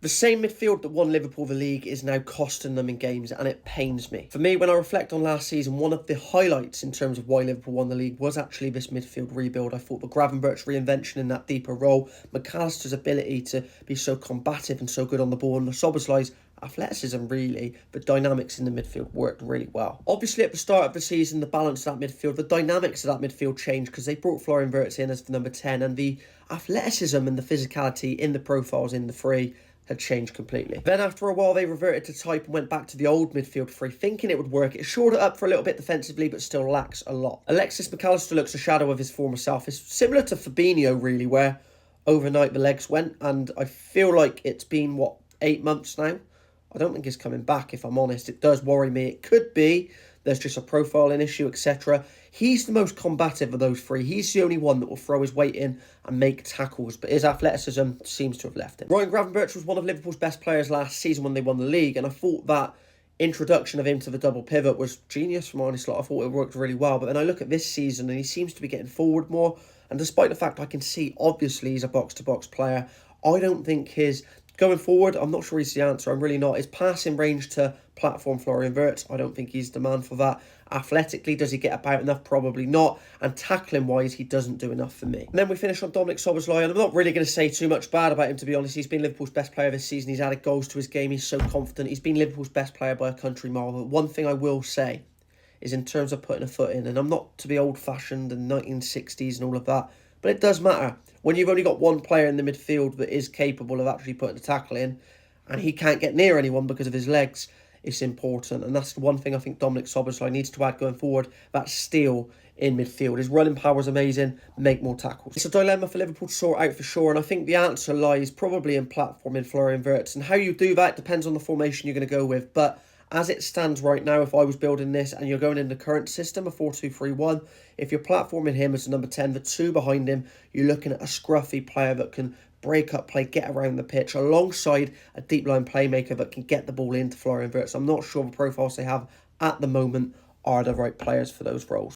The same midfield that won Liverpool the league is now costing them in games, and it pains me. For me, when I reflect on last season, one of the highlights in terms of why Liverpool won the league was actually this midfield rebuild. I thought the Gravenberch reinvention in that deeper role, McAllister's ability to be so combative and so good on the ball, and the Szoboszlai's athleticism, really, the dynamics in the midfield worked really well. Obviously, at the start of the season, the balance of that midfield, the dynamics of that midfield changed because they brought Florian Wirtz in as the number 10, and the athleticism and the physicality in the profiles in the three had changed completely. Then after a while, they reverted to type and went back to the old midfield three, thinking it would work. It shored it up for a little bit defensively, but still lacks a lot. Alexis McAllister looks a shadow of his former self. It's similar to Fabinho, really, where overnight the legs went, and I feel like it's been, 8 months now? I don't think he's coming back, if I'm honest. It does worry me. It could be there's just a profiling issue, etc. He's the most combative of those three. He's the only one that will throw his weight in and make tackles, but his athleticism seems to have left him. Ryan Gravenberch was one of Liverpool's best players last season when they won the league, and I thought that introduction of him to the double pivot was genius from honest. I thought it worked really well, but then I look at this season and he seems to be getting forward more, and despite the fact I can see obviously he's a box-to-box player, I don't think his going forward, I'm not sure he's the answer. I'm really not. His passing range to platform Florian Wirtz, I don't think he's the man for that. Athletically, does he get about enough? Probably not. And tackling-wise, he doesn't do enough for me. And then we finish on Dominic Szoboszlai, and I'm not really going to say too much bad about him, to be honest. He's been Liverpool's best player this season. He's added goals to his game. He's so confident. He's been Liverpool's best player by a country mile. But one thing I will say is in terms of putting a foot in, and I'm not to be old-fashioned and 1960s and all of that, but it does matter. When you've only got one player in the midfield that is capable of actually putting a tackle in, and he can't get near anyone because of his legs, it's important. And that's the one thing I think Dominic Szoboszlai needs to add going forward, that steal in midfield. His running power is amazing, make more tackles. It's a dilemma for Liverpool to sort out for sure, and I think the answer lies probably in platforming Florian Wirtz. And how you do that depends on the formation you're going to go with, but as it stands right now, if I was building this and you're going in the current system, a 4-2-3-1, if you're platforming him as a number 10, the two behind him, you're looking at a scruffy player that can break up play, get around the pitch, alongside a deep line playmaker that can get the ball into Florian Wirtz. I'm not sure the profiles they have at the moment are the right players for those roles.